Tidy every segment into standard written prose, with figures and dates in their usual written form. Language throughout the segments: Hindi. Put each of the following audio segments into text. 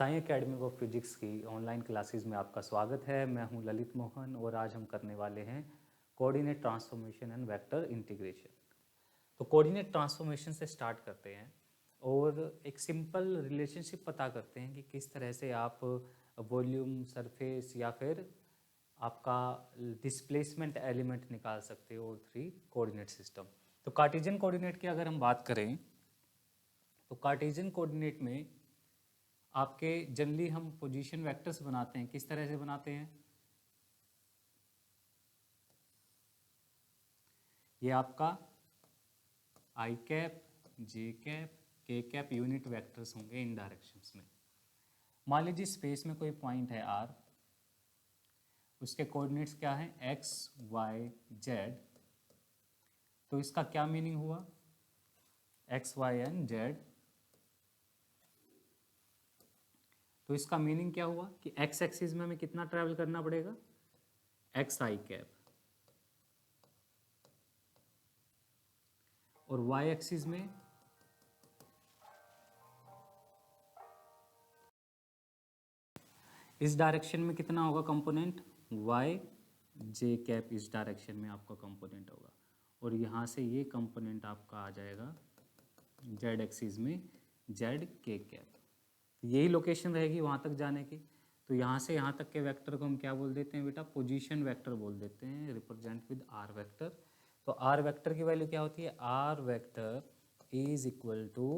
साई एकेडमी ऑफ फिजिक्स की ऑनलाइन क्लासेस में आपका स्वागत है। मैं हूं ललित मोहन और आज हम करने वाले हैं coordinate transformation and vector integration. तो कोऑर्डिनेट ट्रांसफॉर्मेशन से स्टार्ट करते हैं और एक सिंपल रिलेशनशिप पता करते हैं कि किस तरह से आप वॉल्यूम, सरफेस या फिर आपका डिस्प्लेसमेंट एलिमेंट निकाल सकते हो और थ्री कोऑर्डिनेट सिस्टम। तो कार्टेशियन कोऑर्डिनेट की अगर हम बात करें तो कार्टेशियन कोऑर्डिनेट में आपके जनरली हम पोजीशन वेक्टर्स बनाते हैं। किस तरह से बनाते हैं? ये आपका आई कैप, जे कैप, के कैप यूनिट वेक्टर्स होंगे इन डायरेक्शंस में। मान लीजिए स्पेस में कोई पॉइंट है आर, उसके कोऑर्डिनेट्स क्या हैं? X, y, z. तो इसका क्या मीनिंग हुआ? X, Y and z. तो इसका मीनिंग क्या हुआ कि एक्स एक्सिस में हमें कितना ट्रैवल करना पड़ेगा? एक्स आई कैप। और वाई एक्सिस में इस डायरेक्शन में कितना होगा कंपोनेंट? वाई जे कैप इस डायरेक्शन में आपका कंपोनेंट होगा। और यहाँ से ये कंपोनेंट आपका आ जाएगा जेड एक्सिस में जेड के कैप। यही लोकेशन रहेगी वहाँ तक जाने की। तो यहाँ से यहाँ तक के वेक्टर को हम क्या बोल देते हैं बेटा? पोजीशन वेक्टर बोल देते हैं, रिप्रेजेंट विद आर वेक्टर। तो आर वेक्टर की वैल्यू क्या होती है? R vector is equal to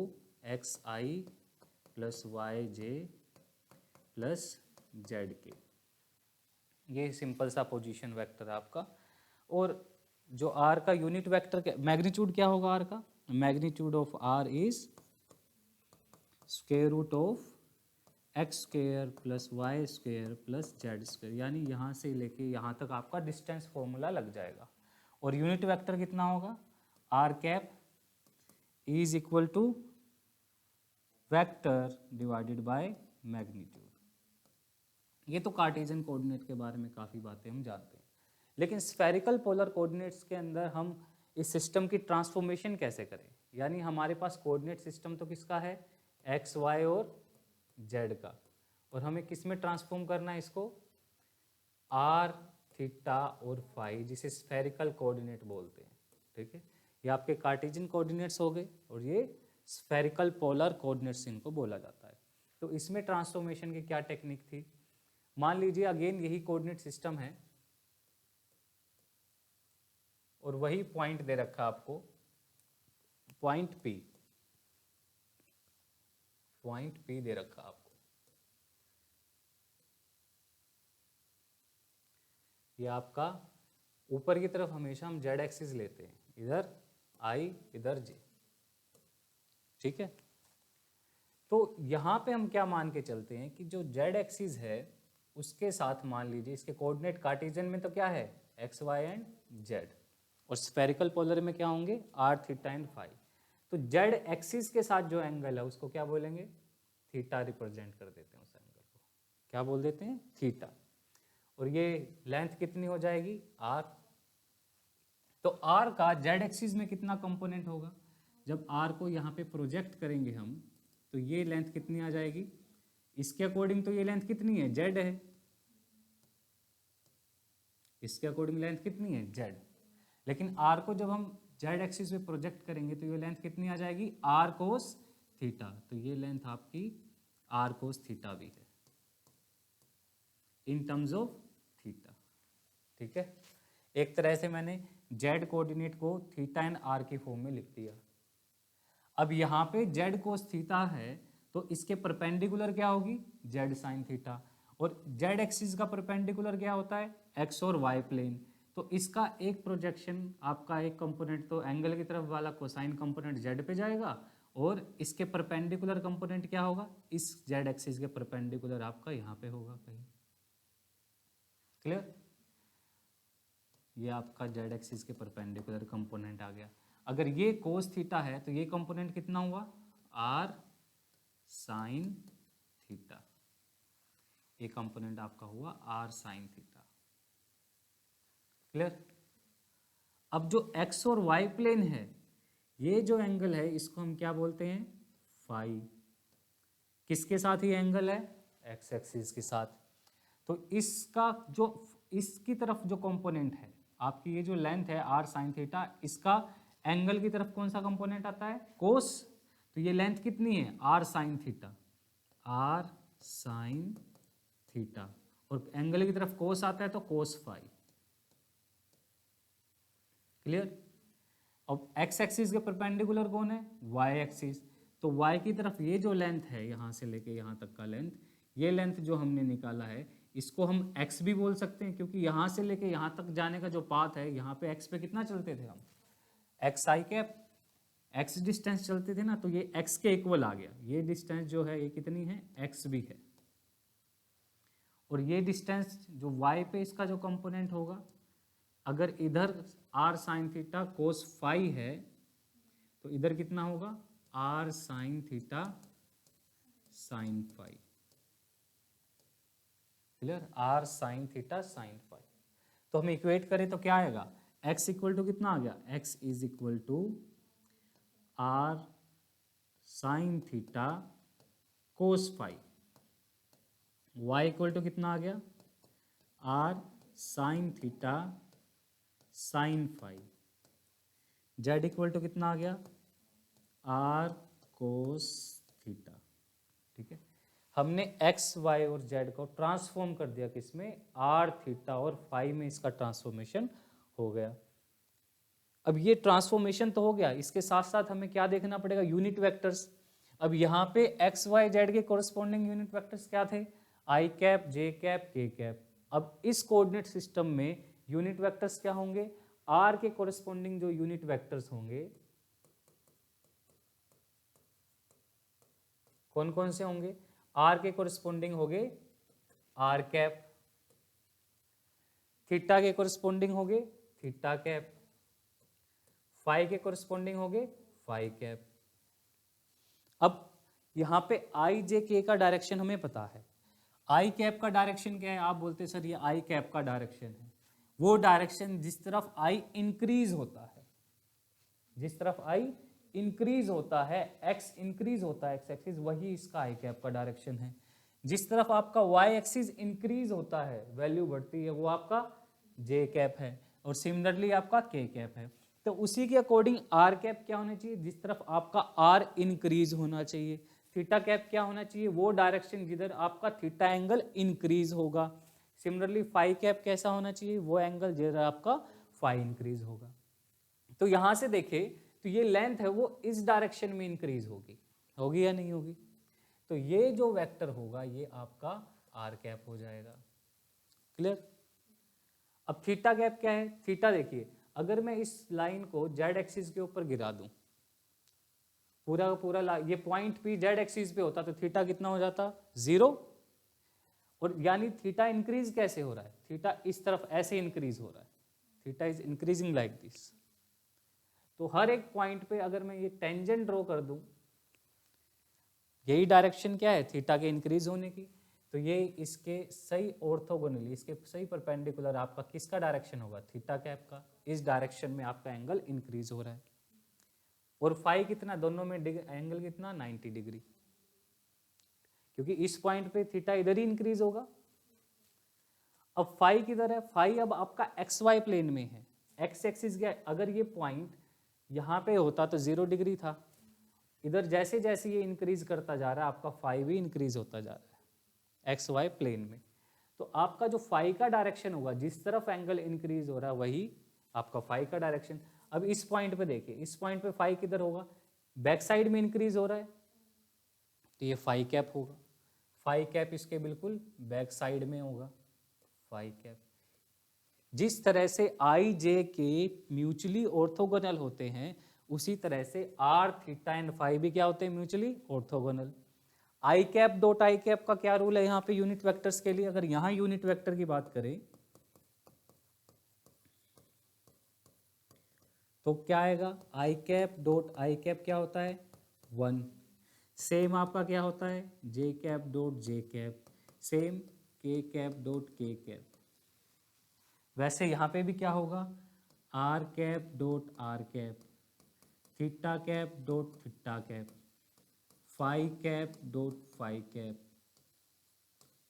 x i plus y j plus z k. ये सिंपल सा पोजीशन वेक्टर है आपका। और जो आर का यूनिट वेक्टर मैग्नीट्यूड क्या होगा? आर का magnitude of r is square root of x square plus Y square plus Z square. यानी यहाँ से लेके यहाँ तक आपका डिस्टेंस फॉर्मूला लग जाएगा। और यूनिट वेक्टर कितना होगा? Are cap is equal to vector divided by magnitude. ये तो कार्टेशियन कोऑर्डिनेट के बारे में काफ़ी बातें हम जानते हैं, लेकिन स्फेरिकल पोलर कोऑर्डिनेट्स के अंदर हम इस सिस्टम की ट्रांसफॉर्मेशन कैसे करें? यानी हमारे पास कोऑर्डिनेट सिस्टम तो किसका है? एक्स, वाई और जेड का। और हमें किस में ट्रांसफॉर्म करना है इसको? आर, थीटा और फाई, जिसे स्फेरिकल कोऑर्डिनेट बोलते हैं। ठीक है, ये आपके कार्टेशियन कोऑर्डिनेट्स हो गए और ये स्फेरिकल पोलर कोऑर्डिनेट्स इनको बोला जाता है। तो इसमें ट्रांसफॉर्मेशन की क्या टेक्निक थी? मान लीजिए अगेन यही कोऑर्डिनेट सिस्टम है और वही पॉइंट दे रखा आपको, पॉइंट पी। पॉइंट पी दे रखा आपको। ये आपका ऊपर की तरफ हमेशा हम जेड एक्सिस लेते हैं, इधर आई इधर जे। ठीक है, तो यहां पे हम क्या मान के चलते हैं कि जो जेड एक्सिस है उसके साथ मान लीजिए इसके कोऑर्डिनेट कार्टेशियन में तो क्या है? X, Y and z. और स्फेरिकल पोलर में क्या होंगे? R, theta and phi. तो जेड एक्सिस के साथ जो एंगल है उसको क्या बोलेंगे? थीटा रिप्रेजेंट कर देते हैं उस एंगल को। क्या बोल देते हैं? थीटा। और ये लेंथ कितनी हो जाएगी? आर। तो आर का जेड एक्सिस में कितना कंपोनेंट होगा? जब आर को यहाँ पे प्रोजेक्ट करेंगे हम तो ये लेंथ कितनी आ जाएगी? इसके अकॉर्डिंग तो ये लेंथ कितनी है? जेड है। इसके अकॉर्डिंग लेंथ कितनी है? जेड। लेकिन आर को जब हम जेड एक्सिस पे प्रोजेक्ट करेंगे तो ये लेंथ कितनी आ जाएगी? R cos theta. तो ये लेंथ आपकी आर कोस थीटा भी है इन टर्म्स ऑफ थीटा। ठीक है, एक तरह से मैंने जेड कोऑर्डिनेट को थीटा एंड आर की फॉर्म में लिख दिया। अब यहाँ पे जेड कोस थीटा है तो इसके परपेंडिकुलर क्या होगी? Z sign theta. और जेड एक्सिस का परपेंडिकुलर क्या होता है? एक्स और वाई प्लेन। तो इसका एक प्रोजेक्शन आपका एक कंपोनेंट तो एंगल की तरफ वाला कोसाइन कंपोनेंट जेड पे जाएगा और इसके परपेंडिकुलर कंपोनेंट क्या होगा? इस जेड एक्सिस के परपेंडिकुलर आपका यहाँ पे होगा कहीं। क्लियर? ये आपका जेड एक्सिस के परपेंडिकुलर कंपोनेंट आ गया। अगर ये कोस थीटा है तो ये कंपोनेंट कितना हुआ? R sine theta. ये कंपोनेंट आपका हुआ आर साइन थीटा। क्लियर? अब जो एक्स और वाई प्लेन है, ये जो एंगल है इसको हम क्या बोलते हैं? फाई। किसके साथ ये एंगल है, एक्स एक्सिस के साथ। तो इसका जो इसकी तरफ जो कंपोनेंट है आपकी, ये जो लेंथ है आर साइन थीटा, इसका एंगल की तरफ कौन सा कंपोनेंट आता है, कोस। तो ये लेंथ कितनी है, are sine theta, r sine theta, और एंगल की तरफ कोस आता है तो कोस फाई। क्लियर। अब एक्स एक्सिस के परपेंडिकुलर कौन है, वाई एक्सिस। तो वाई की तरफ ये जो लेंथ है यहाँ से लेके यहाँ तक का लेंथ, ये लेंथ जो हमने निकाला है इसको हम एक्स भी बोल सकते हैं, क्योंकि यहाँ से लेके यहाँ तक जाने का जो पाथ है, यहाँ पे एक्स पे कितना चलते थे हम, एक्स आई कैप, एक्स डिस्टेंस चलते थे ना, तो ये एक्स के इक्वल आ गया। ये डिस्टेंस जो है ये कितनी है, एक्स भी है। और ये डिस्टेंस जो वाई पे इसका जो कंपोनेंट होगा, अगर इधर r sine theta cos phi है तो इधर कितना होगा, r sine theta sine phi. Clear, r sine theta sine phi. तो हम इक्वेट करें तो क्या आएगा, x इक्वल टू कितना आ गया, x is equal to r sine theta cos phi, y equal to कितना आ गया, r sine theta sine phi, z equal to कितना आ गया, आर कोस थीटा। ठीक है, हमने x, y और z को ट्रांसफॉर्म कर दिया किसमें, आर थीटा और फाई में इसका ट्रांसफॉर्मेशन हो गया। अब ये ट्रांसफॉर्मेशन तो हो गया, इसके साथ साथ हमें क्या देखना पड़ेगा, यूनिट वेक्टर्स। अब यहाँ पे x, y, z के कोरस्पॉन्डिंग यूनिट वेक्टर्स क्या थे, आई कैप, जे कैप, के कैप। अब इस कोऑर्डिनेट सिस्टम में यूनिट वेक्टर्स क्या होंगे, r के कोरस्पॉन्डिंग जो यूनिट वेक्टर्स होंगे कौन कौन से होंगे, r के कोरस्पॉन्डिंग होंगे r कैप, थीटा के कोरस्पॉन्डिंग होंगे थीटा कैप, फाई के कोरस्पॉन्डिंग होंगे फाई कैप। अब यहाँ पे आई जे के का डायरेक्शन हमें पता है, आई कैप का डायरेक्शन क्या है, आप बोलते सर ये आई कैप का डायरेक्शन है, वो डायरेक्शन जिस तरफ आई इंक्रीज होता है, जिस तरफ आई इंक्रीज होता है, एक्स इंक्रीज होता है, एक्स एक्सिस, वही इसका आई कैप का डायरेक्शन है। जिस तरफ आपका वाई एक्सिस इंक्रीज होता है, वैल्यू बढ़ती है, वो आपका जे कैप है, और सिमिलरली आपका के कैप है। तो उसी के अकॉर्डिंग आर कैप क्या होना चाहिए, जिस तरफ आपका आर इंक्रीज होना चाहिए। थीटा कैप क्या होना चाहिए, वो डायरेक्शन जिधर आपका थीटा एंगल इंक्रीज होगा। सिमिलरली फाई कैप कैसा होना चाहिए, वो एंगल जिधर आपका फाई इंक्रीज होगा। तो यहां से देखें तो ये लेंथ है वो इस डायरेक्शन में इंक्रीज होगी, होगी या नहीं होगी। तो ये जो वेक्टर होगा ये आपका आर कैप हो जाएगा। क्लियर। अब थीटा कैप क्या है, थीटा देखिए, अगर मैं इस लाइन को जेड एक्सिस के ऊपर गिरा दूं, पूरा का पूरा ये पॉइंट भी जेड एक्सिस पे होता तो थीटा कितना हो जाता, 0। और यानी थीटा इंक्रीज कैसे हो रहा है, थीटा इस तरफ ऐसे इंक्रीज हो रहा है, theta is increasing like this. तो हर एक पॉइंट पे अगर मैं ये टेंजेंट ड्रॉ कर दूं, यही डायरेक्शन क्या है थीटा के इंक्रीज होने की, तो ये इसके सही ऑर्थोगोनली, इसके सही परपेंडिकुलर आपका किसका डायरेक्शन होगा, थीटा कैप का। इस डायरेक्शन में आपका एंगल इंक्रीज हो रहा है। और फाई कितना, दोनों में एंगल कितना, 90 डिग्री, क्योंकि इस पॉइंट पे थीटा इधर ही इंक्रीज होगा। अब फाई किधर है, फाई अब आपका एक्स वाई प्लेन में है, एक्स एक्सिस क्या है, अगर ये पॉइंट यहाँ पे होता तो 0 डिग्री था, इधर जैसे जैसे ये इंक्रीज करता जा रहा है आपका फाई भी इंक्रीज होता जा रहा है एक्स वाई प्लेन में। तो आपका जो फाई का डायरेक्शन होगा, जिस तरफ एंगल इंक्रीज हो रहा है वही आपका फाई का डायरेक्शन। अब इस पॉइंट पे देखिए, इस पॉइंट पे फाई किधर होगा, बैक साइड में इंक्रीज हो रहा है, तो ये फाई कैप होगा। फाई कैप इसके बिल्कुल बैक साइड में होगा, फाई कैप। जिस तरह से आई जे के म्यूचुअली ऑर्थोगोनल होते हैं, उसी तरह से आर थीटा एंड फाई भी क्या होते हैं, mutually orthogonal. I cap dot I cap का क्या रूल है यहाँ पे यूनिट वेक्टर्स के लिए, अगर यहाँ यूनिट वेक्टर की बात करें तो क्या आएगा, I cap dot I cap क्या होता है, 1। सेम आपका क्या होता है, J cap dot J cap, same K cap dot K cap. वैसे यहाँ पे भी क्या होगा, are cap dot are cap, theta cap dot theta cap, phi cap dot phi cap,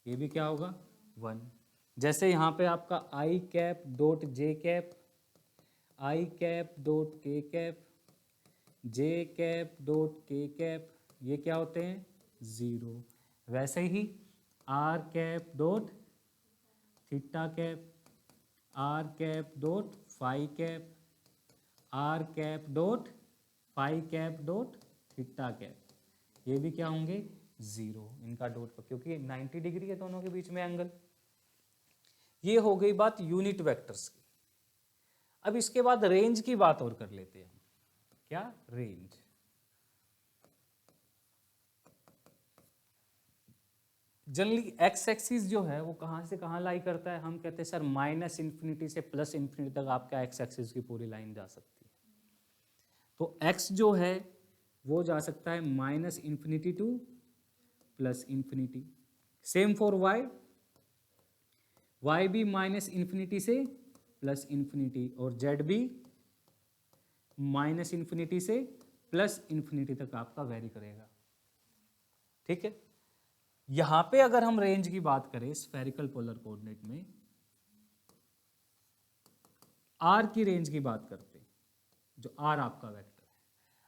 ये भी क्या होगा 1। जैसे यहाँ पे आपका I cap dot J cap, I cap dot K cap, J cap dot K cap, ये क्या होते हैं 0। वैसे ही R cap dot theta cap, R cap dot phi cap, R cap dot phi cap dot theta cap, ये भी क्या होंगे 0 इनका डॉट पर, क्योंकि 90 डिग्री है दोनों के बीच में एंगल। ये हो गई बात यूनिट वेक्टर्स की। अब इसके बाद रेंज की बात और कर लेते हैं हम। क्या रेंज, जनरली एक्स एक्सिस जो है वो कहाँ से कहाँ लाई करता है, हम कहते हैं सर माइनस इन्फिनिटी से प्लस इन्फिनिटी तक आपका एक्स एक्सिस की पूरी लाइन जा सकती है। तो एक्स जो है वो जा सकता है minus infinity to plus infinity. Same for y, y भी माइनस इन्फिनिटी से प्लस इन्फिनिटी, और जेड भी माइनस इन्फिनिटी से प्लस इन्फिनिटी तक आपका वेरी करेगा। ठीक है, यहां पे अगर हम रेंज की बात करें स्फेरिकल पोलर कोऑर्डिनेट में, आर की रेंज की बात करते हैं, जो आर आपका वेक्टर है।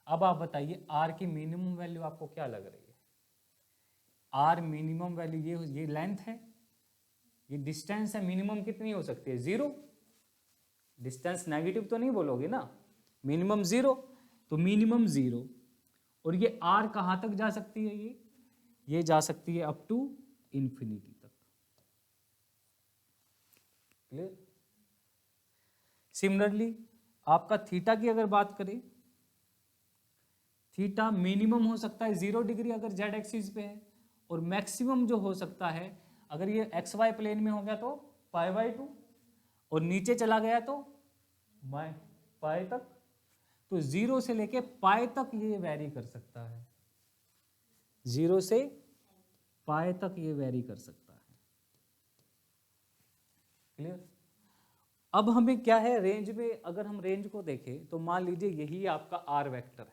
अब आप बताइए आर की मिनिमम वैल्यू आपको क्या लग रही है? आर मिनिमम वैल्यू ये लेंथ है, ये डिस्टेंस है, मिनिमम कितनी हो सकती है 0। डिस्टेंस नेगेटिव तो नहीं बोलोगे ना, मिनिमम 0, तो मिनिमम 0। और ये आर कहां तक जा सकती है, ये जा सकती है अप टू इंफिनिटी तक। क्लियर? सिमिलरली आपका थीटा की अगर बात करें, थीटा मिनिमम हो सकता है 0 डिग्री अगर जेड एक्सिस पे है, और मैक्सिमम जो हो सकता है अगर ये एक्स वाई प्लेन में हो गया तो π/2, और नीचे चला गया तो पाई तक। तो 0 से लेके पाई तक ये वेरी कर सकता है, 0 से पाई तक ये वेरी कर सकता है। क्लियर? अब हमें क्या है रेंज में, अगर हम रेंज को देखें तो मान लीजिए यही आपका आर वेक्टर है,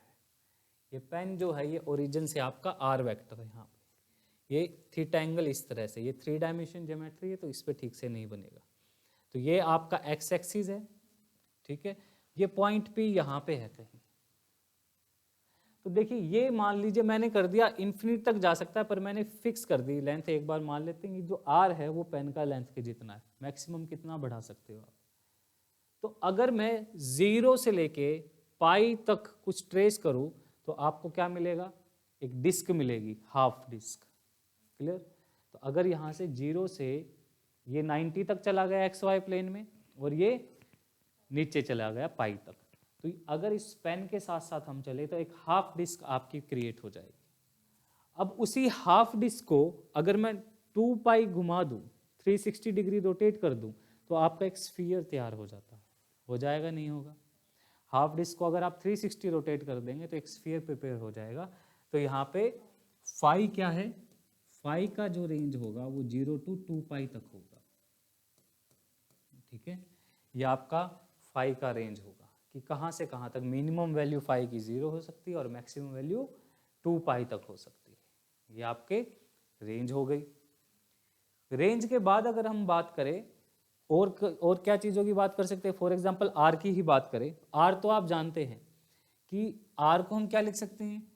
ये पेन जो है ये ओरिजिन से आपका आर वेक्टर है, यहाँ पे ये थीटा एंगल इस तरह से, ये 3 डायमेंशन ज्योमेट्री है तो इस पे ठीक से नहीं बनेगा। तो ये आपका एक्स एक्सिस है, ठीक है, ये पॉइंट पी यहाँ पे है कहीं। तो देखिए ये मान लीजिए मैंने कर दिया इन्फिनिटी तक जा सकता है, पर मैंने फिक्स कर दी लेंथ। एक बार मान लेते हैं कि जो आर है वो पेन का लेंथ के जितना है, मैक्सिमम कितना बढ़ा सकते हो आप। तो अगर मैं 0 से लेके पाई तक कुछ ट्रेस करूं तो आपको क्या मिलेगा, एक डिस्क मिलेगी, हाफ डिस्क। क्लियर? तो अगर यहाँ से 0 से ये 90 तक चला गया एक्स वाई प्लेन में, और ये नीचे चला गया पाई तक, तो अगर इस पेन के साथ साथ हम चले तो एक हाफ डिस्क आपकी क्रिएट हो जाएगी। अब उसी हाफ डिस्क को अगर मैं 2 पाई घुमा दूं, 360 डिग्री रोटेट कर दूं, तो आपका एक स्फीयर तैयार हो जाता है। हो जाएगा नहीं होगा? हाफ डिस्क को अगर आप 360 रोटेट कर देंगे तो एक स्फीयर प्रिपेयर हो जाएगा। तो यहाँ पे फाई क्या है, फाई का जो रेंज होगा वो 0 to 2 पाई तक होगा। ठीक है, ये आपका फाई का रेंज होगा कि कहाँ से कहाँ तक। मिनिमम वैल्यू फाई की 0 हो सकती है और मैक्सिमम वैल्यू 2 पाई तक हो सकती है। ये आपके रेंज हो गई। रेंज के बाद अगर हम बात करें और क्या चीज़ों की बात कर सकते हैं, फॉर एग्जांपल आर की ही बात करें। आर तो आप जानते हैं कि आर को हम क्या लिख सकते हैं,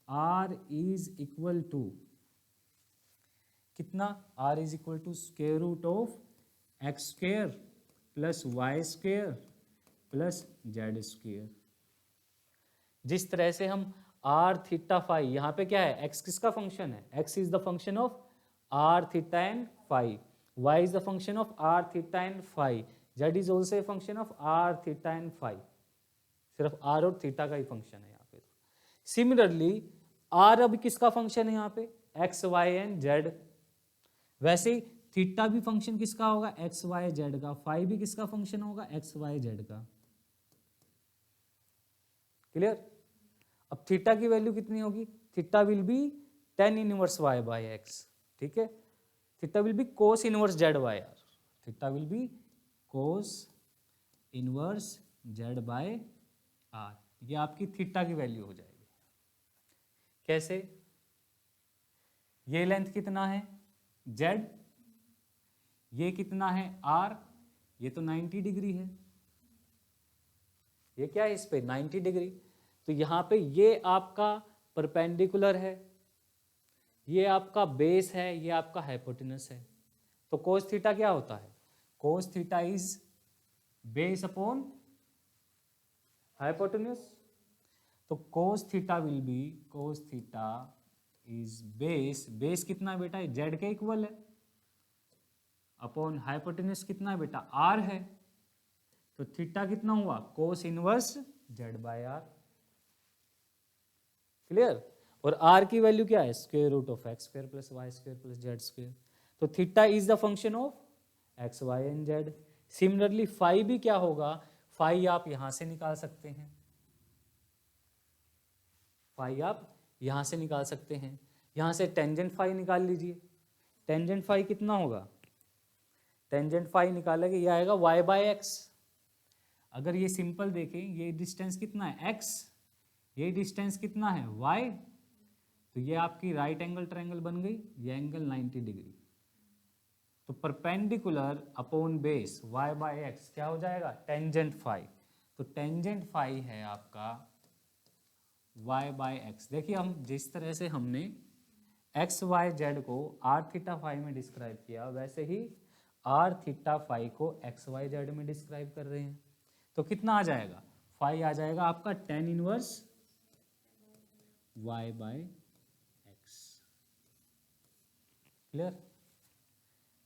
आर इज इक्वल टू कितना, r is equal to square root of x square plus Y square plus Z square. जिस तरह से हम आर थीटा फाई, यहाँ पे क्या है, एक्स किसका फंक्शन है, x is the function of r theta and phi, y is the function of r theta and phi, z is also a function of r theta and phi। सिर्फ r और थीटा का ही फंक्शन है यहाँ पे। सिमिलरली r अब किसका फंक्शन है यहाँ पे, x y and z। वैसे ही थीटा भी फंक्शन किसका होगा, x y z का। फाई भी किसका फंक्शन होगा, x y z का। क्लियर? अब थीटा की वैल्यू कितनी होगी, theta will be tan inverse y by x। ठीक है, theta will be cos inverse Z by r, theta will be cos inverse Z by r. ये आपकी थीटा की वैल्यू हो जाएगी। कैसे, ये लेंथ कितना है z, ये कितना है r, ये तो 90 डिग्री है, ये क्या है इस पे 90 डिग्री। तो यहाँ पे ये आपका परपेंडिकुलर है, ये आपका बेस है, ये आपका हाइपोटेनस है। तो कोस थीटा क्या होता है, cos theta is base upon hypotenuse. तो cos theta will be, cos theta is base, base कितना है बेटा, जेड के इक्वल है, अपॉन हाइपोटेनस कितना है बेटा, आर है। तो थीटा कितना हुआ, cos inverse Z by R. Clear. और आर की वैल्यू क्या है, square root of x square plus Y square plus Z square. तो theta is the function of X Y and Z. Similarly phi भी क्या होगा, फाई आप यहां से निकाल सकते हैं, फाई आप यहां से निकाल सकते हैं। यहां से टेंजेंट फाई निकाल लीजिए, टेंजेंट फाई कितना होगा, टेंजेंट फाई निकालेंगे ये आएगा y बाय एक्स। अगर ये सिंपल देखें, ये डिस्टेंस कितना है x, ये डिस्टेंस कितना है y, तो ये आपकी राइट एंगल ट्रायंगल बन गई, ये एंगल 90 डिग्री। तो perpendicular upon base y by x क्या हो जाएगा, टेंजेंट फाई। तो टेंजेंट फाई है आपका y बाय एक्स। देखिए हम जिस तरह से हमने एक्स वाई जेड को आर थीटा फाई में डिस्क्राइब किया, वैसे ही आर थीटा फाई को एक्स वाई जेड में डिस्क्राइब कर रहे हैं। तो कितना आ जाएगा, फाई आ जाएगा आपका tan inverse y by x. Clear.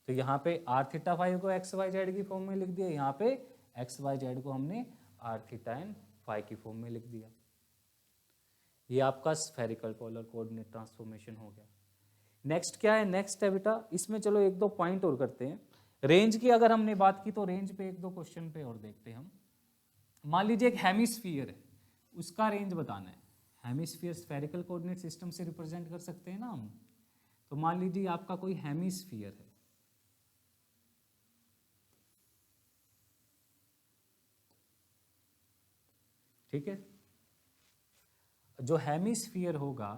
तो यहाँ पे आर थीटा फाई को एक्स वाई जेड की फॉर्म में लिख दिया, यहाँ पे एक्स वाई जेड को हमने आर थीटा एंड फाई की फॉर्म में लिख दिया। ये आपका स्फेरिकल पोलर कोऑर्डिनेट ट्रांसफॉर्मेशन हो गया। नेक्स्ट क्या है, नेक्स्ट है बेटा, इसमें चलो एक दो पॉइंट और करते हैं। रेंज की अगर हमने बात की तो रेंज पे एक दो क्वेश्चन पे और देखते हैं हम। मान लीजिए एक हेमिस्फीयर है, उसका रेंज बताना है। हेमिस्फीयर स्फेरिकल कोऑर्डिनेट सिस्टम से रिप्रेजेंट कर सकते हैं ना हम। तो मान लीजिए आपका कोई हेमिस्फीयर है, ठीक है। जो हेमिस्फीयर होगा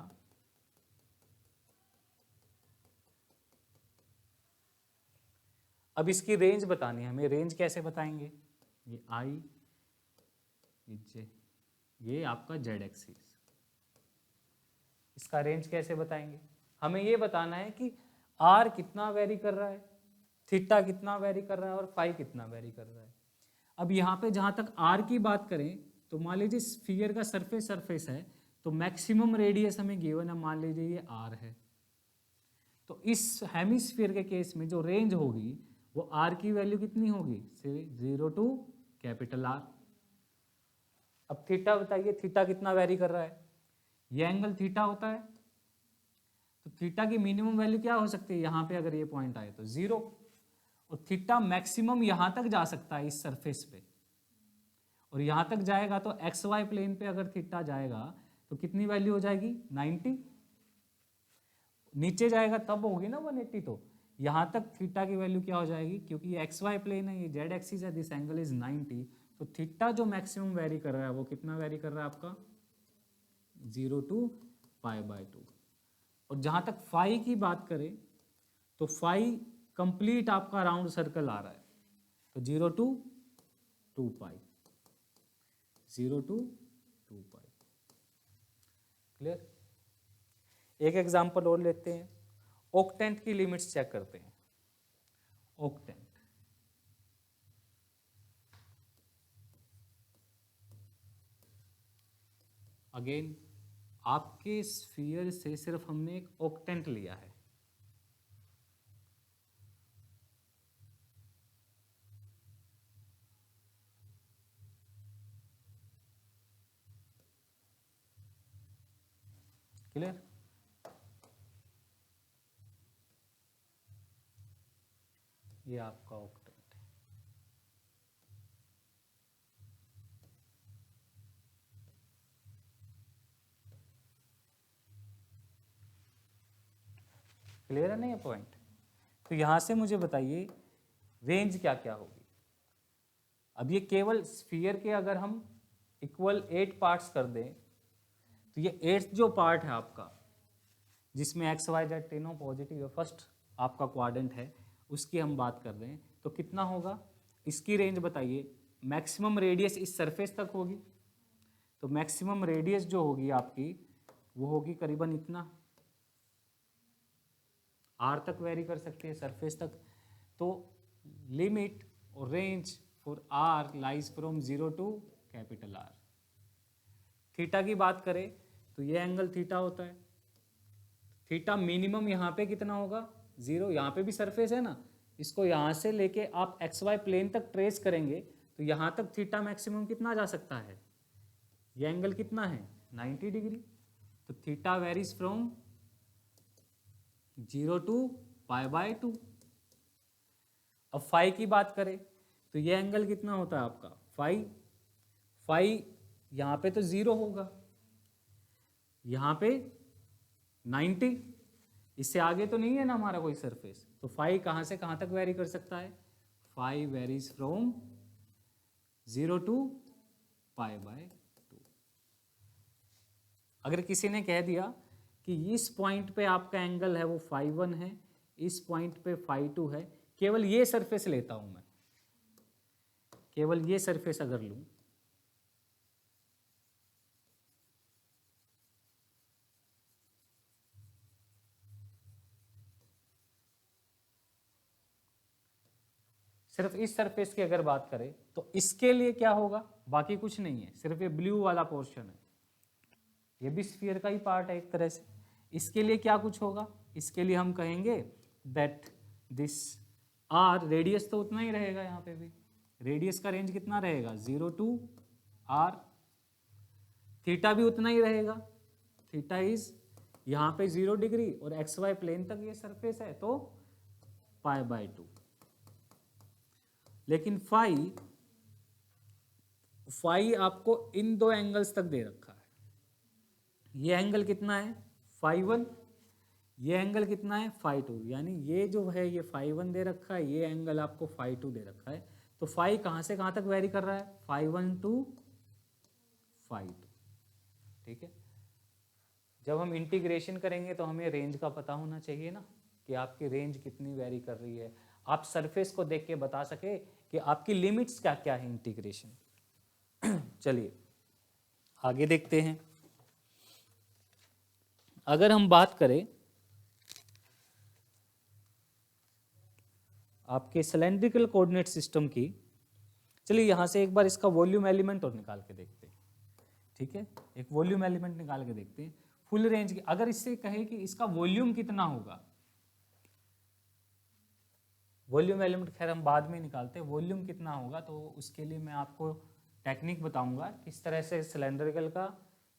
अब इसकी रेंज बतानी है हमें। रेंज कैसे बताएंगे, ये आई, ये जे, ये आपका जेड एक्सिस, इसका रेंज कैसे बताएंगे। हमें ये बताना है कि आर कितना वेरी कर रहा है, थीटा कितना वेरी कर रहा है और फाई कितना वेरी कर रहा है। अब यहाँ पे जहाँ तक आर की बात करें तो मान लीजिए स्फीयर का सरफेस है, तो मैक्सिमम रेडियस हमें गिवन है, मान लीजिए ये आर है। तो इस हेमिस्फीयर के केस में जो रेंज होगी वो आर की वैल्यू कितनी होगी, 0 टू कैपिटल आर। अब थीटा बताइए, थीटा कितना वेरी कर रहा है, ये एंगल थीटा होता है। तो थीटा की मिनिमम वैल्यू क्या हो सकती है, यहाँ पे अगर ये पॉइंट आए तो 0, और थीटा मैक्सिमम यहां तक जा सकता है इस सरफेस पे, और यहां तक जाएगा तो एक्स वाई प्लेन पे अगर थीटा जाएगा तो कितनी वैल्यू हो जाएगी, 90। नीचे जाएगा तब होगी ना 180। तो यहां तक थीटा की वैल्यू क्या हो जाएगी, क्योंकि ये एक्स वाई प्लेन है, ये जेड एक्सिस है, दिस एंगल इज 90। तो थीटा जो मैक्सिमम वेरी कर रहा है वो कितना वेरी कर रहा है आपका, 0 टू π/2। और जहां तक फाई की बात करें तो फाई कंप्लीट आपका राउंड सर्कल आ रहा है, तो 0 टू 2π, 0 टू 2π। क्लियर। एक एग्जांपल और लेते हैं, ऑक्टेंट की लिमिट्स चेक करते हैं। ऑक्टेंट, अगेन आपके स्फीयर से सिर्फ हमने एक ऑक्टेंट लिया है। क्लियर। ये आपका ऑक्टेंट है। क्लियर है ना ये पॉइंट। तो यहां से मुझे बताइए रेंज क्या क्या होगी। अब ये केवल स्फीयर के अगर हम इक्वल 8 पार्ट्स कर दें तो ये 8th जो पार्ट है आपका, जिसमें एक्स वाई जेड तीनों पॉजिटिव है, फर्स्ट आपका क्वाड्रेंट है, उसकी हम बात कर रहे हैं, तो कितना होगा, इसकी रेंज बताइए। मैक्सिमम रेडियस इस सरफेस तक होगी, तो मैक्सिमम रेडियस जो होगी आपकी वो होगी करीबन इतना, आर तक वेरी कर सकती है सरफेस तक। तो लिमिट और range for r lies from 0 to capital r. Theta की बात करें तो ये एंगल थीटा होता है, थीटा मिनिमम यहाँ पे कितना होगा, 0, यहाँ पे भी सरफेस है ना, इसको यहाँ से लेके आप एक्स वाई प्लेन तक ट्रेस करेंगे तो यहाँ तक थीटा मैक्सिमम कितना जा सकता है, ये एंगल कितना है 90 डिग्री। तो थीटा वेरीज फ्रॉम 0 टू π/2। अब फाई की बात करें तो ये एंगल कितना होता है आपका फाई, फाई यहाँ पे तो 0 होगा, यहाँ पे 90, इससे आगे तो नहीं है ना हमारा कोई सरफेस, तो फाई कहाँ से कहाँ तक वेरी कर सकता है, फाई वेरीज फ्रॉम 0 टू π/2। अगर किसी ने कह दिया कि इस पॉइंट पे आपका एंगल है वो φ1 है, इस पॉइंट पे φ2 है, केवल ये सरफेस लेता हूं मैं, केवल ये सरफेस अगर लूं, सिर्फ इस सरफेस की अगर बात करें तो इसके लिए क्या होगा, बाकी कुछ नहीं है, सिर्फ ये ब्लू वाला पोर्शन है, ये भी स्फीयर का ही पार्ट है एक तरह से। इसके लिए क्या कुछ होगा, इसके लिए हम कहेंगे दैट दिस आर, रेडियस तो उतना ही रहेगा, यहाँ पे भी रेडियस का रेंज कितना रहेगा 0 टू आर, थीटा भी उतना ही रहेगा, थीटा इज यहाँ पे 0 डिग्री और एक्स वाई प्लेन तक ये सरफेस है तो π/2। लेकिन फाई, फाई आपको इन दो एंगल्स तक दे रखा है, ये एंगल कितना है φ1, ये एंगल कितना है φ2, यानी ये जो है ये φ1 दे रखा है, ये एंगल आपको φ2 दे रखा है, तो फाई कहाँ से कहाँ तक वेरी कर रहा है φ1 टू φ2। ठीक है, जब हम इंटीग्रेशन करेंगे तो हमें रेंज का पता होना चाहिए ना कि आपकी रेंज कितनी वेरी कर रही है, आप सरफेस को देख के बता सके कि आपकी लिमिट्स क्या क्या है इंटीग्रेशन। चलिए आगे देखते हैं। अगर हम बात करें आपके सिलेंड्रिकल कोऑर्डिनेट सिस्टम की, चलिए यहाँ से एक बार इसका वॉल्यूम एलिमेंट और निकाल के देखते हैं। ठीक है, एक वॉल्यूम एलिमेंट निकाल के देखते हैं फुल रेंज की। अगर इससे कहे कि इसका वॉल्यूम कितना होगा, वॉल्यूम एलिमेंट खैर हम बाद में निकालते हैं, वॉल्यूम कितना होगा तो उसके लिए मैं आपको टेक्निक बताऊंगा किस तरह से सिलेंड्रिकल का,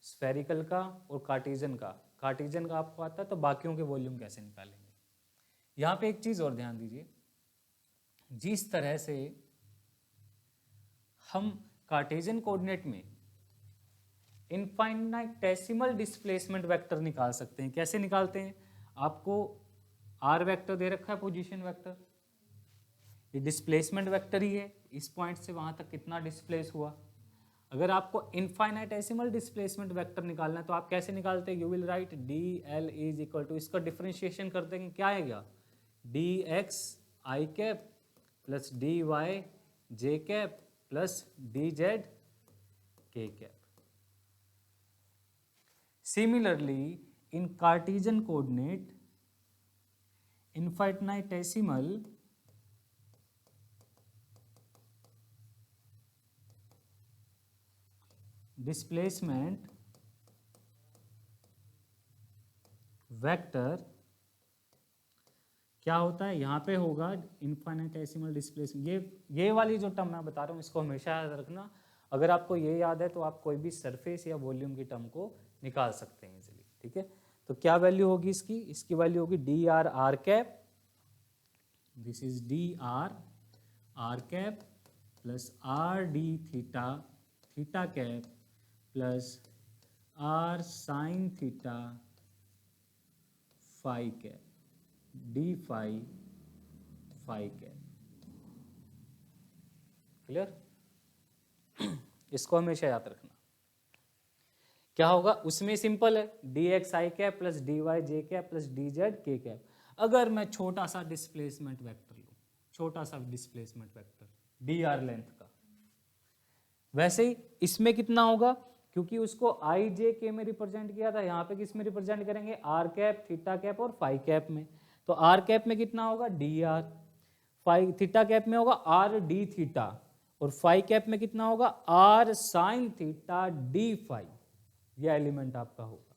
स्फेरिकल का और कार्टेशियन का, कार्टेशियन का आपको आता है तो बाकियों के वॉल्यूम कैसे निकालेंगे। यहाँ पे एक चीज़ और ध्यान दीजिए, जिस तरह से हम कार्टेशियन कोऑर्डिनेट में इनफाइनाइटेसिमल डिस्प्लेसमेंट वेक्टर निकाल सकते हैं, कैसे निकालते हैं, आपको आर वेक्टर दे रखा है पोजीशन वेक्टर, ये डिस्प्लेसमेंट वेक्टर ही है, इस पॉइंट से वहां तक कितना डिस्प्लेस हुआ। अगर आपको इनफाइनाइटेसिमल डिस्प्लेसमेंट वेक्टर निकालना है तो आप कैसे निकालते हैं, you will write d l is equal to, इसका डिफरेंशिएशन कर देंगे, क्या आएगा डी एक्स आई कैप प्लस डी वाई जे कैप प्लस डी जेड के cap. Similarly, in Cartesian coordinate, infinitesimal displacement vector क्या होता है, यहाँ पे होगा इनफाइनाइटेसिमल डिस्प्लेसमेंट। ये वाली जो टर्म मैं बता रहा हूँ इसको हमेशा याद रखना, अगर आपको ये याद है तो आप कोई भी सरफेस या वॉल्यूम की टर्म को निकाल सकते हैं इजीली। ठीक है, तो क्या वैल्यू होगी इसकी, इसकी वैल्यू होगी d are are cap, this is D R cap plus R D theta theta cap plus r sine theta phi cap d phi phi cap. Clear, इसको हमेशा याद रखना। क्या होगा उसमें, सिंपल है, डी एक्स आई कैप प्लस डी वाई जे कैप प्लस डी जेड के कैप। अगर मैं छोटा सा डिस्प्लेसमेंट वेक्टर लूँ, छोटा सा displacement vector d r length का, वैसे ही इसमें कितना होगा, क्योंकि उसको आई जे के में रिप्रेजेंट किया था, यहाँ पे किस में रिप्रेजेंट करेंगे, आर कैप, थीटा कैप और फाई कैप में। तो आर कैप में कितना होगा, D r, phi theta cap में होगा आर डी थीटा, और फाई कैप में कितना होगा, r sine theta D phi. ये एलिमेंट आपका होगा।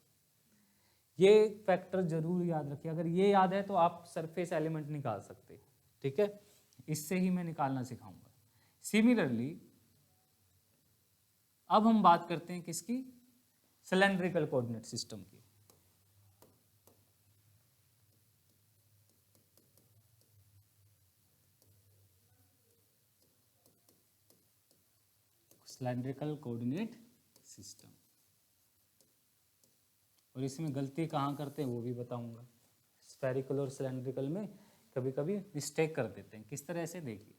ये फैक्टर जरूर याद रखिए, अगर ये याद है तो आप सरफेस एलिमेंट निकाल सकते हैं, ठीक है, इससे ही मैं निकालना सिखाऊंगा। सिमिलरली अब हम बात करते हैं किसकी, सिलेंड्रिकल कोऑर्डिनेट सिस्टम की। सिलेंड्रिकल कोऑर्डिनेट सिस्टम, और इसमें गलती कहाँ करते हैं वो भी बताऊंगा। स्फेरिकल और सिलेंड्रिकल में कभी कभी मिस्टेक कर देते हैं, किस तरह से, देखिए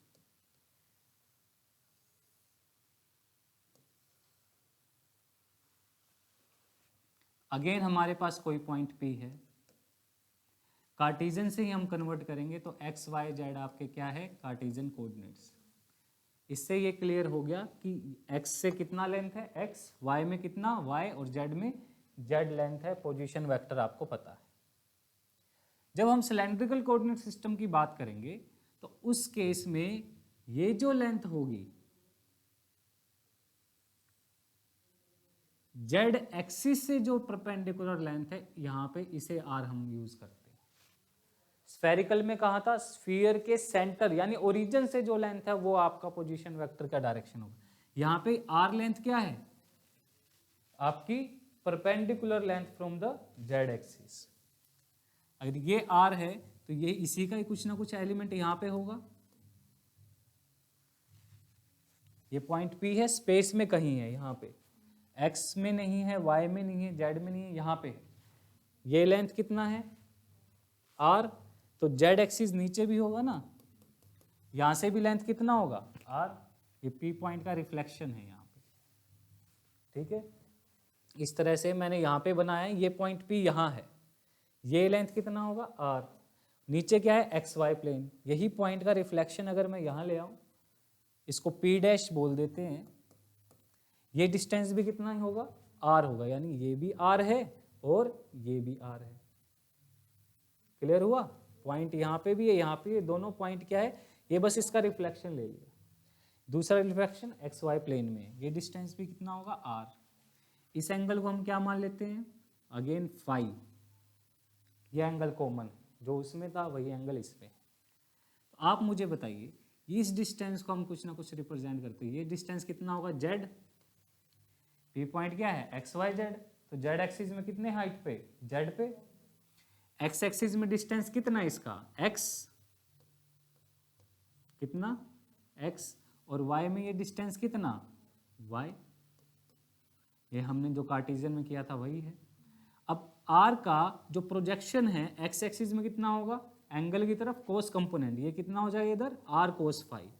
अगेन हमारे पास कोई पॉइंट P है, कार्टेशियन से ही हम कन्वर्ट करेंगे तो एक्स वाई जेड आपके क्या है, कार्टेशियन कोऑर्डिनेट्स। इससे ये क्लियर हो गया कि x से कितना लेंथ है x, y में कितना y, और z में z लेंथ है, पोजीशन वेक्टर आपको पता है। जब हम सिलेंड्रिकल कोऑर्डिनेट सिस्टम की बात करेंगे तो उस केस में ये जो लेंथ होगी z एक्सिस से जो परपेंडिकुलर लेंथ है, यहां पे इसे r हम यूज करते हैं। स्फेरिकल में कहा था, स्फीयर के सेंटर यानी ओरिजिन से जो लेंथ है वो आपका पोजीशन वेक्टर का डायरेक्शन होगा। यहाँ पे आर लेंथ क्या है आपकी, perpendicular length from the Z axis. अगर ये आर है तो ये इसी का ही कुछ ना कुछ एलिमेंट यहाँ पे होगा। ये पॉइंट P है, स्पेस में कहीं है, यहाँ पे एक्स में नहीं है, वाई में नहीं है, जेड में नहीं है, यहाँ पे है। ये लेंथ कितना है आर, तो जेड एक्सिस नीचे भी होगा ना, यहां से भी लेंथ कितना होगा आर, ये P पॉइंट का रिफ्लेक्शन है यहाँ पे, ठीक है। इस तरह से मैंने यहाँ पे बनाया है, ये पॉइंट P यहाँ है, ये लेंथ कितना होगा आर, नीचे क्या है एक्स वाई प्लेन, यही पॉइंट का रिफ्लेक्शन अगर मैं यहाँ ले आऊँ, इसको P डैश बोल देते हैं, ये डिस्टेंस भी कितना ही होगा आर होगा, यानी ये भी आर है और ये भी आर है। क्लियर हुआ, पॉइंट यहाँ पे भी है, यहाँ पे, दोनों पॉइंट क्या है, ये बस इसका रिफ्लेक्शन ले लिया। दूसरा रिफ्लेक्शन एक्स वाई प्लेन में, ये डिस्टेंस भी कितना होगा आर। इस एंगल को हम क्या मान लेते हैं, अगेन फाई, ये एंगल कॉमन, जो उसमें था वही एंगल इसमें। तो आप मुझे बताइए, इस डिस्टेंस को हम कुछ ना कुछ रिप्रेजेंट करते हैं, ये डिस्टेंस कितना होगा जेड, पी पॉइंट क्या है एक्स वाई जेड, तो जेड एक्सिस में कितने हाइट पे, जेड पे, एक्स एक्सिस में डिस्टेंस कितना है इसका x, कितना x, और y में ये डिस्टेंस कितना y, ये हमने जो कार्टेशियन में किया था वही है। अब r का जो प्रोजेक्शन है x एक्सिस में कितना होगा, एंगल की तरफ कोस कंपोनेंट, ये कितना हो जाएगा इधर r कोस फाई,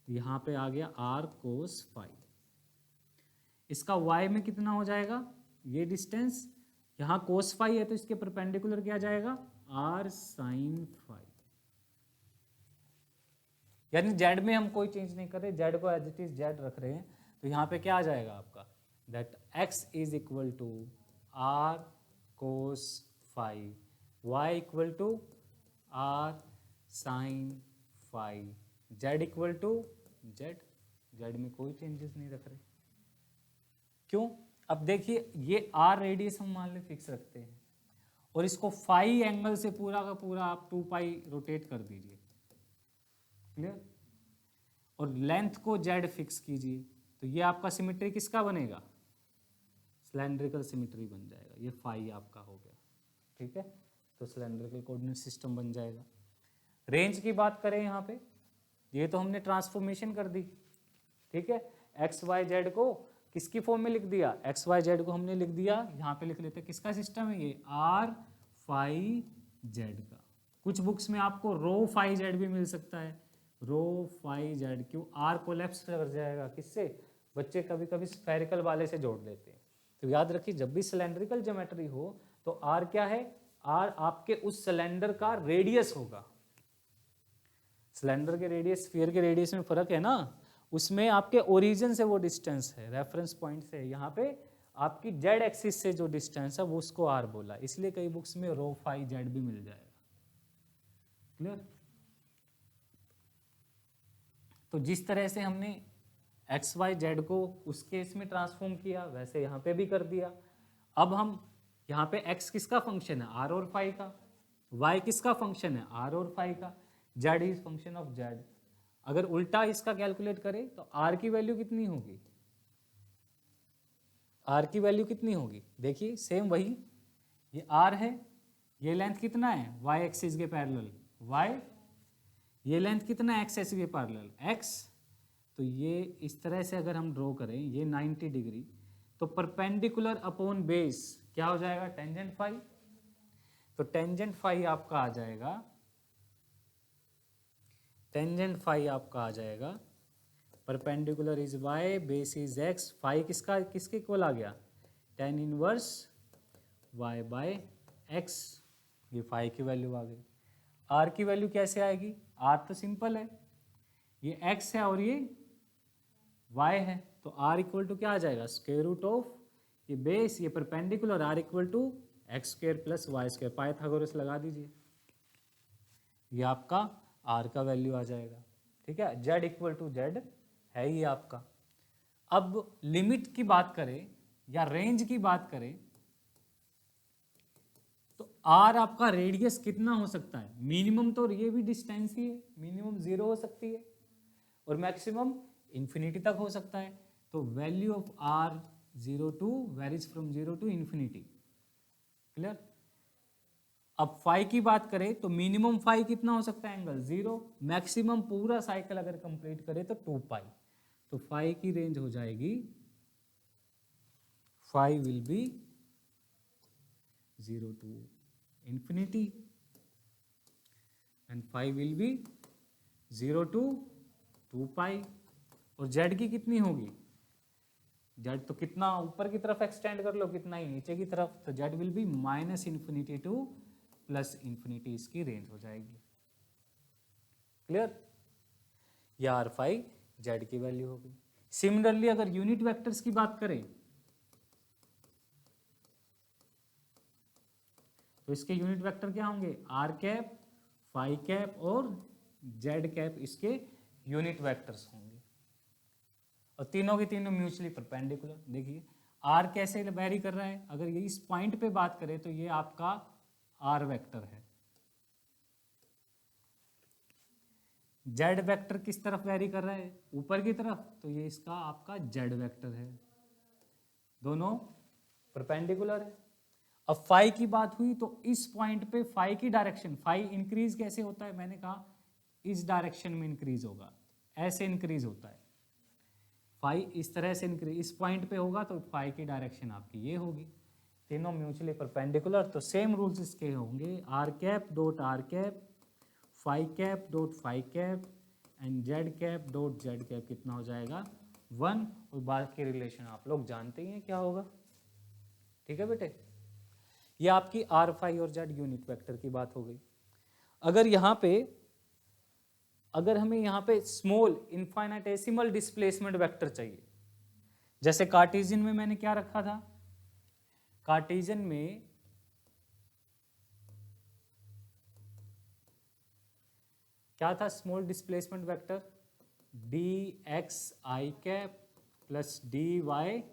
यहाँ पे आ गया r कोस फाई। इसका y में कितना हो जाएगा, ये डिस्टेंस, यहाँ कोस फाई है तो इसके परपेंडिकुलर क्या जाएगा आर साइन फाई। यानी जेड में हम कोई चेंज नहीं कर रहे, जेड को एज इट इज जेड रख रहे हैं, तो यहाँ पे क्या आ जाएगा आपका, that x is equal to r cos phi, y equal to r sine phi, z equal to z, z में कोई चेंजेस नहीं रख रहे। क्यों, अब देखिए ये आर रेडियस हम मान ले फिक्स रखते हैं, और इसको फाई एंगल से पूरा का पूरा आप 2 पाई रोटेट कर दीजिए, क्लियर, और लेंथ को जेड फिक्स कीजिए, तो ये आपका सिमेट्री किसका बनेगा, सिलेंड्रिकल सिमेट्री बन जाएगा, ये फाई आपका हो गया, ठीक है। तो सिलेंड्रिकल कोऑर्डिनेट सिस्टम बन जाएगा। रेंज की बात करें यहाँ पे, ये तो हमने ट्रांसफॉर्मेशन कर दी, ठीक है, एक्स वाई जेड को किसकी फॉर्म में लिख दिया, एक्स वाई जेड को हमने लिख दिया, यहाँ पे लिख लेते हैं किसका सिस्टम है ये, आर फाई जेड का। कुछ बुक्स में आपको रो फाई जेड भी मिल सकता है, रो फाई जेड, क्यों, आर कोलैप्स कर जाएगा किससे, बच्चे कभी कभी स्फेरिकल वाले से जोड़ देते हैं, तो याद रखिए जब भी सिलेंड्रिकल ज्योमेट्री हो तो आर क्या है, आर आपके उस सिलेंडर का रेडियस होगा। सिलेंडर के रेडियस स्फीयर के रेडियस में फर्क है ना, उसमें आपके ओरिजिन से वो डिस्टेंस है, रेफरेंस पॉइंट से, यहाँ पे आपकी जेड एक्सिस से जो डिस्टेंस है वो उसको आर बोला, इसलिए कई बुक्स में रो फाई जेड भी मिल जाएगा। क्लियर? तो जिस तरह से हमने एक्स वाई जेड को उस केस में ट्रांसफॉर्म किया वैसे यहाँ पे भी कर दिया। अब हम यहाँ पे x किसका फंक्शन है, आर और फाई का, y किसका फंक्शन है, आर और फाई का, z is function of z। अगर उल्टा इसका कैलकुलेट करें तो r की वैल्यू कितनी होगी, r की वैल्यू कितनी होगी, देखिए सेम वही, ये r है, ये लेंथ कितना है y एक्सिस के पैरेलल y, ये लेंथ कितना है x एक्सिस के पैरेलल x। तो ये इस तरह से अगर हम ड्रॉ करें ये 90 डिग्री, तो परपेंडिकुलर अपॉन बेस क्या हो जाएगा, टेंजेंट फाई। तो टेंजेंट फाई आपका आ जाएगा, टेंजेंट फाई आपका आ जाएगा, perpendicular is y, base is x, phi किसका किसके इक्वल आ गया, tan inverse y by x। ये फाई की वैल्यू आ गई। r की वैल्यू कैसे आएगी, r तो सिंपल है, ये x है और ये y है, तो r इक्वल टू क्या आ जाएगा, स्क्वायर रूट ऑफ ये बेस, ये perpendicular, r equal to x square plus Y square, Pythagoras लगा दीजिए, ये आपका r का वैल्यू आ जाएगा। ठीक है, z इक्वल टू z है ये आपका। अब लिमिट की बात करें या रेंज की बात करें तो r आपका रेडियस कितना हो सकता है, मिनिमम तो ये भी डिस्टेंस ही है, मिनिमम 0 हो सकती है और मैक्सिमम इन्फिनिटी तक हो सकता है। तो value of r 0 to varies from 0 to infinity. Clear? अब फाई की बात करें तो मिनिमम फाई कितना हो सकता है, एंगल 0, मैक्सिमम पूरा साइकिल अगर कंप्लीट करें तो 2 पाई। तो फाई की रेंज हो जाएगी, phi will be 0 to infinity and phi will be 0 to 2 pi। और z की कितनी होगी, z तो कितना ऊपर की तरफ एक्सटेंड कर लो, कितना ही नीचे की तरफ, तो z will be minus infinity to plus infinity, इसकी रेंज हो जाएगी। क्लियर? ये आर फाई z की वैल्यू होगी। सिमिलरली अगर यूनिट वेक्टर्स की बात करें तो इसके यूनिट वेक्टर क्या होंगे, आर कैप, फाई कैप और जेड कैप इसके यूनिट वेक्टर्स होंगे, और तीनों के तीनों म्यूचुअली परपेंडिकुलर। देखिए आर कैसे वेरी कर रहा है, अगर ये इस पॉइंट पे बात करें तो ये आपका आर वेक्टर है, जेड वेक्टर किस तरफ वेरी कर रहा है, ऊपर की तरफ, तो ये इसका आपका जेड वेक्टर है, दोनों परपेंडिकुलर है। अब फाई की बात हुई तो इस पॉइंट पे फाई की डायरेक्शन, फाई इंक्रीज कैसे होता है, मैंने कहा इस डायरेक्शन में इंक्रीज होगा, ऐसे इंक्रीज होता है, फाई इस तरह से इंक्रीज इस पॉइंट पे होगा तो फाई की डायरेक्शन आपकी ये होगी, तीनों म्यूचुअली परपेंडिकुलर। तो सेम रूल्स इसके होंगे, r cap dot are cap, phi cap dot phi cap and z cap dot z cap कितना हो जाएगा 1, और बाकी रिलेशन आप लोग जानते ही हैं क्या होगा। ठीक है बेटे, ये आपकी आर फाई और जेड यूनिट वेक्टर की बात हो गई। अगर यहाँ पे अगर हमें यहाँ पे स्मॉल इनफाइनाइटेसिमल डिस्प्लेसमेंट वेक्टर चाहिए, जैसे कार्टेशियन में मैंने क्या रखा था, कार्टेशियन में क्या था, small displacement vector D x आई कैप प्लस डी वाई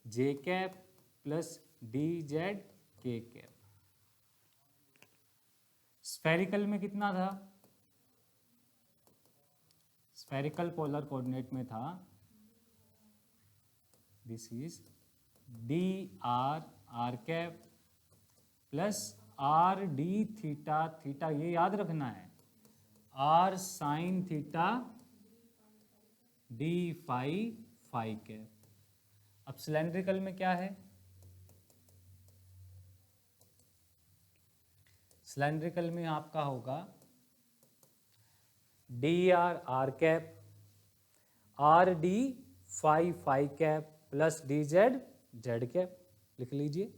जे कैप प्लस डी जेड के कैप। स्फेरिकल में कितना था, स्फेरिकल पोलर कोऑर्डिनेट में था, this is D R are cap plus R D theta, theta ये याद रखना है, are sine theta D phi phi cap. अब सिलेंड्रिकल में क्या है, सिलेंड्रिकल में आपका होगा D R are cap R D phi phi cap plus D Z Z cap. लिख लीजिए।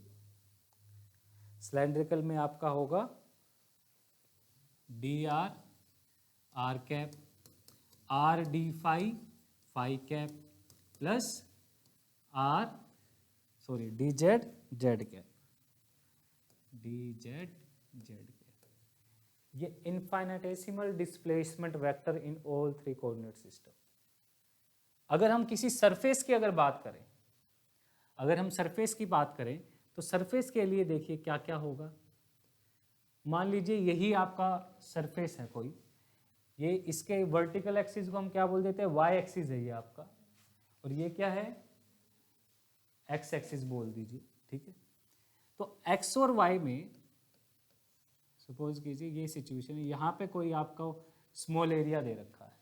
सिलेंड्रिकल में आपका होगा D R cap R D phi cap plus D Z cap ये infinitesimal displacement vector in all three coordinate system. अगर हम किसी सरफेस की अगर बात करें, अगर हम सरफेस की बात करें तो सरफेस के लिए देखिए क्या क्या होगा। मान लीजिए यही आपका सरफेस है कोई, ये इसके वर्टिकल एक्सिस को हम क्या बोल देते हैं, वाई एक्सिस है ये आपका, और ये क्या है, एक्स एक्सिस बोल दीजिए, ठीक है। तो एक्स और वाई में सपोज कीजिए ये सिचुएशन है, यहाँ पे कोई आपका स्मॉल एरिया दे रखा है,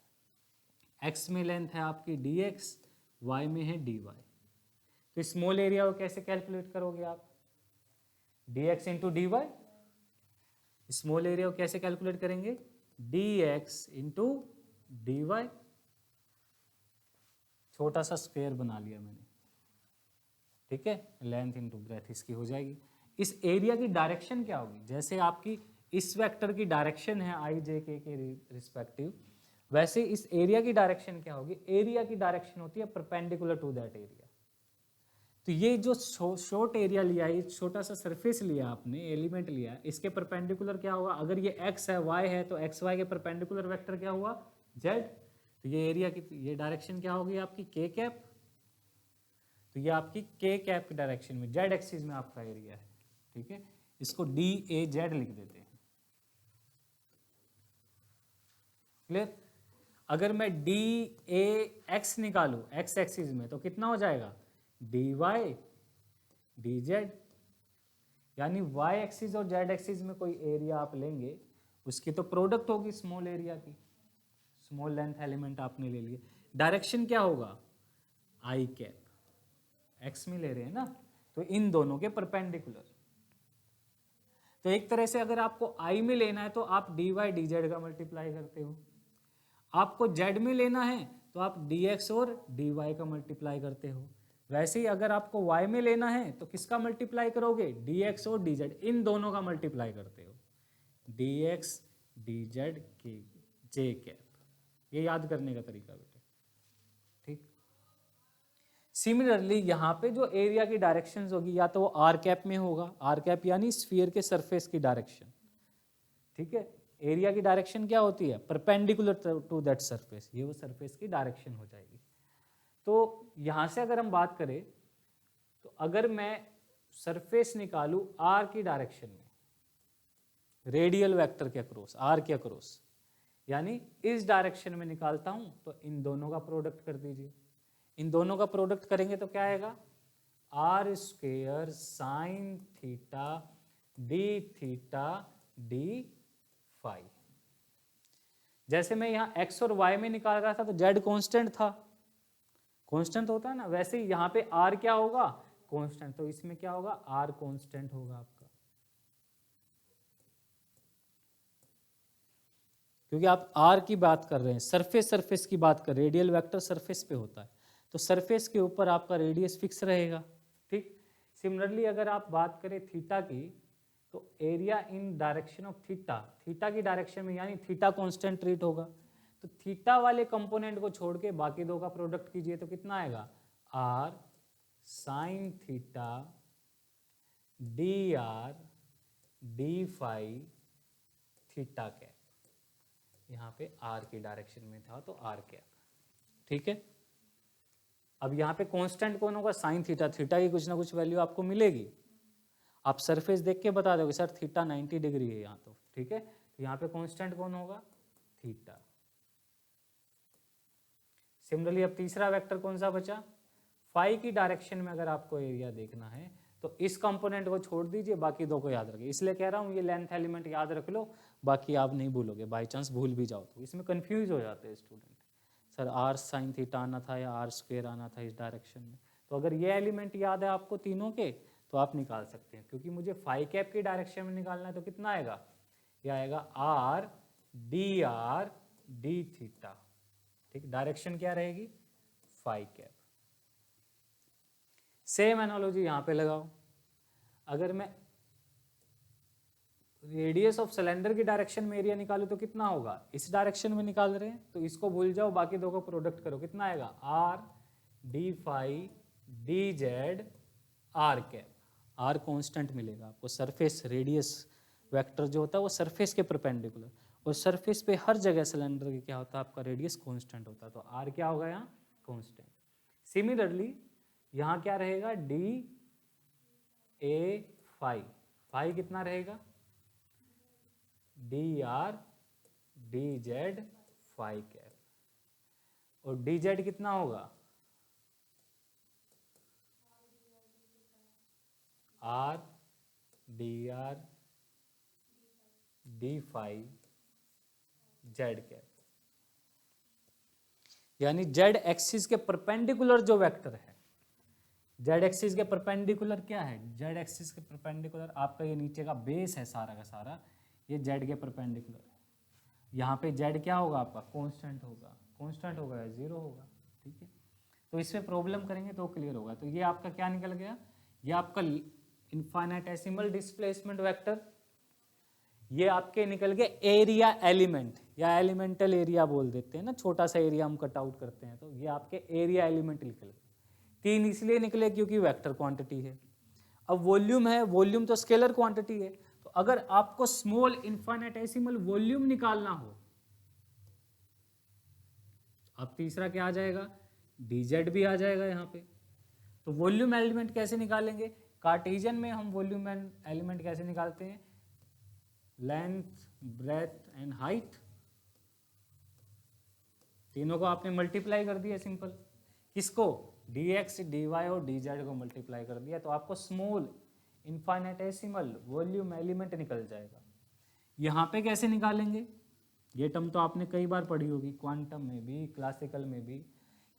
एक्स में लेंथ है आपकी डी एक्स, वाई में है डी वाई। तो स्मॉल एरिया को कैसे कैलकुलेट करोगे आप, d x into d y. Small area को कैसे कैलकुलेट करेंगे, d x into d y. छोटा सा स्क्वायर बना लिया मैंने, ठीक है, लेंथ इंटू ब्रेथ इसकी हो जाएगी। इस एरिया की डायरेक्शन क्या होगी, जैसे आपकी इस वेक्टर की डायरेक्शन है आई जे के रिस्पेक्टिव, वैसे इस एरिया की डायरेक्शन क्या होगी, एरिया की डायरेक्शन होती है परपेंडिकुलर टू दैट एरिया। तो ये जो शॉर्ट एरिया लिया है, छोटा सा सरफेस लिया आपने, एलिमेंट लिया, इसके परपेंडिकुलर क्या होगा, अगर ये एक्स है वाई है तो एक्स वाई के परपेंडिकुलर वेक्टर क्या हुआ, जेड। तो ये एरिया की ये डायरेक्शन क्या होगी आपकी के कैप, तो ये आपकी के कैप की डायरेक्शन में जेड एक्सिस में आपका एरिया है, ठीक है। इसको डी ए जेड लिख देते हैं, क्लियर। अगर मैं डी ए एक्स निकालू एक्स एक्सिस में तो कितना हो जाएगा, डी वाई डी जेड, यानी वाई एक्सिस और जेड एक्सिस में कोई एरिया आप लेंगे उसकी तो प्रोडक्ट होगी स्मॉल एरिया की, स्मॉल लेंथ एलिमेंट आपने ले लिया, डायरेक्शन क्या होगा आई कैप, एक्स में ले रहे हैं ना, तो इन दोनों के परपेंडिकुलर। तो एक तरह से अगर आपको आई में लेना है तो आप डी वाई डी जेड का मल्टीप्लाई करते हो, आपको जेड में लेना है तो आप डी एक्स और डी वाई का मल्टीप्लाई करते हो। वैसे ही अगर आपको y में लेना है तो किसका मल्टीप्लाई करोगे, dx और dz, इन दोनों का मल्टीप्लाई करते हो, dx dz के जे कैप। ये याद करने का तरीका बेटे, ठीक। सिमिलरली यहाँ पे जो एरिया की डायरेक्शंस होगी या तो वो आर कैप में होगा, आर कैप यानी स्फीयर के सरफेस की डायरेक्शन, ठीक है। एरिया की डायरेक्शन क्या होती है, परपेंडिकुलर टू दैट सरफेस, ये वो सरफेस की डायरेक्शन हो जाएगी। तो यहां से अगर हम बात करें तो अगर मैं सरफेस निकालू आर की डायरेक्शन में, रेडियल वेक्टर के अक्रॉस, आर के अक्रॉस, यानी इस डायरेक्शन में निकालता हूं तो इन दोनों का प्रोडक्ट कर दीजिए। इन दोनों का प्रोडक्ट करेंगे तो क्या आएगा, r square sine theta D phi. जैसे मैं यहाँ एक्स और वाई में निकाल रहा था तो जेड कांस्टेंट था, कांस्टेंट होता है ना, वैसे ही यहाँ पे आर क्या होगा, कांस्टेंट, तो इसमें क्या होगा, आर कांस्टेंट होगा आपका, क्योंकि आप आर की बात कर रहे हैं, सरफेस की बात कर, रेडियल वेक्टर सरफेस पे होता है तो सरफेस के ऊपर आपका रेडियस फिक्स रहेगा, ठीक। सिमिलरली अगर आप बात करें थीटा की तो area in direction of theta, theta की डायरेक्शन में यानी थीटा कांस्टेंट ट्रीट होगा, तो थीटा वाले कंपोनेंट को छोड़ के बाकी दो का प्रोडक्ट कीजिए तो कितना आएगा, r sine theta D R D phi theta cap, यहाँ पे आर की डायरेक्शन में था तो आर कैप, ठीक है। अब यहाँ पे कांस्टेंट कौन होगा, साइन थीटा, थीटा की कुछ ना कुछ वैल्यू आपको मिलेगी, आप सरफेस देख के बता दोगे सर थीटा 90 डिग्री है यहाँ, तो ठीक है, तो यहाँ पे कांस्टेंट कौन होगा, थीटा। सिमिलरली अब तीसरा वेक्टर कौन सा बचा, फाई की डायरेक्शन में अगर आपको एरिया देखना है तो इस कंपोनेंट को छोड़ दीजिए, बाकी दो को याद रखिए, इसलिए कह रहा हूँ ये लेंथ एलिमेंट याद रख लो, बाकी आप नहीं भूलोगे, बाई चांस भूल भी जाओ तो इसमें कंफ्यूज हो जाते हैं student, sir r sine theta आना था या आर स्क्वायर आना था इस डायरेक्शन में, तो अगर ये एलिमेंट याद है आपको तीनों के तो आप निकाल सकते हैं, क्योंकि मुझे फाई कैप की डायरेक्शन में निकालना है तो कितना आएगा, ये आएगा आर डी थीटा, ठीक, डायरेक्शन क्या रहेगी, फाई कैप। सेम एनालॉजी यहाँ पे लगाओ, अगर मैं रेडियस ऑफ सिलेंडर की डायरेक्शन में एरिया निकालू तो कितना होगा, इस डायरेक्शन में निकाल रहे हैं तो इसको भूल जाओ, बाकी दो को प्रोडक्ट करो, कितना आएगा R D phi D Z R cap. R constant मिलेगा आपको, सरफेस रेडियस वेक्टर जो होता है वो सरफेस के परपेंडिकुलर, और सरफेस पे हर जगह सिलेंडर की क्या होता है आपका रेडियस कांस्टेंट होता है, तो आर क्या होगा यहाँ कांस्टेंट। सिमिलरली यहाँ क्या रहेगा डी ए फाई, फाई कितना रहेगा D are D Z phi cap, और डी जेड कितना होगा are D R D phi Z cap. यानी जेड एक्सिस के परपेंडिकुलर जो वेक्टर है, जेड एक्सिस के परपेंडिकुलर क्या है, जेड एक्सिस के परपेंडिकुलर आपका ये नीचे का बेस है सारा का सारा, ये जेड के परपेंडिकुलर है। यहाँ पे जेड क्या होगा आपका कांस्टेंट होगा, कांस्टेंट होगा या जीरो होगा, ठीक है। तो इसमें प्रॉब्लम करेंगे तो क्लियर होगा। तो ये आपका क्या निकल गया, ये आपका इनफाइनाइटेसिमल डिस्प्लेसमेंट वेक्टर, ये आपके निकल गए एरिया एलिमेंट या एलिमेंटल एरिया बोल देते हैं ना, छोटा सा एरिया हम कट आउट करते हैं, तो ये आपके एरिया एलिमेंट निकल गए। तीन इसलिए निकले क्योंकि वेक्टर क्वांटिटी है। अब वॉल्यूम है, वॉल्यूम तो स्केलर क्वांटिटी है, तो अगर आपको स्मॉल इनफाइनाइटेसिमल वॉल्यूम निकालना हो, अब तीसरा क्या आ जाएगा dz भी आ जाएगा यहाँ पे। तो वॉल्यूम एलिमेंट कैसे निकालेंगे, कार्टेशियन में हम वॉल्यूम एलिमेंट कैसे निकालते हैं, लेंथ ब्रेथ एंड हाइट, तीनों को आपने मल्टीप्लाई कर दिया सिंपल, किसको dx dy और dz को मल्टीप्लाई कर दिया, तो आपको स्मॉल इनफाइनाइटेसिमल वॉल्यूम एलिमेंट निकल जाएगा। यहाँ पे कैसे निकालेंगे, ये टर्म तो आपने कई बार पढ़ी होगी, क्वांटम में भी क्लासिकल में भी।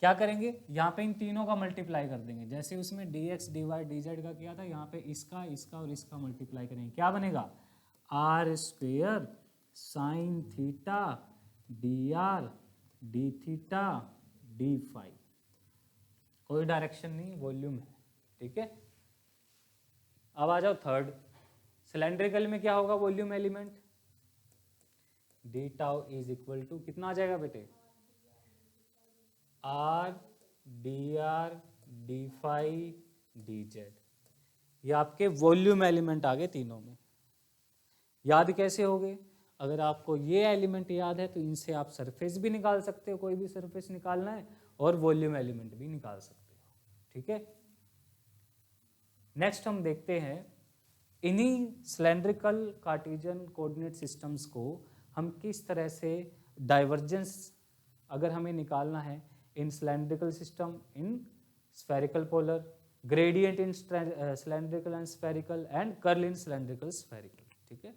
क्या करेंगे, यहाँ पे इन तीनों का मल्टीप्लाई कर देंगे, जैसे उसमें dx dy dz का किया था, यहाँ पे इसका इसका और इसका मल्टीप्लाई करेंगे, क्या बनेगा R square sine theta D R D theta D phi, कोई डायरेक्शन नहीं, वॉल्यूम है, ठीक है। अब आ जाओ थर्ड, सिलेंड्रिकल में क्या होगा volume element, D tau is equal to कितना आ जाएगा बेटे R D phi D Z, ये आपके वॉल्यूम एलिमेंट आ गए तीनों में। याद कैसे हो गए, अगर आपको ये एलिमेंट याद है तो इनसे आप सरफेस भी निकाल सकते हो, कोई भी सरफेस निकालना है, और वॉल्यूम एलिमेंट भी निकाल सकते हो, ठीक है। नेक्स्ट हम देखते हैं इन्हीं सिलेंड्रिकल कार्टेशियन कोऑर्डिनेट सिस्टम्स को हम किस तरह से डाइवर्जेंस अगर हमें निकालना है in cylindrical system, in spherical polar, gradient in cylindrical and spherical, and curl in cylindrical spherical, ठीक है।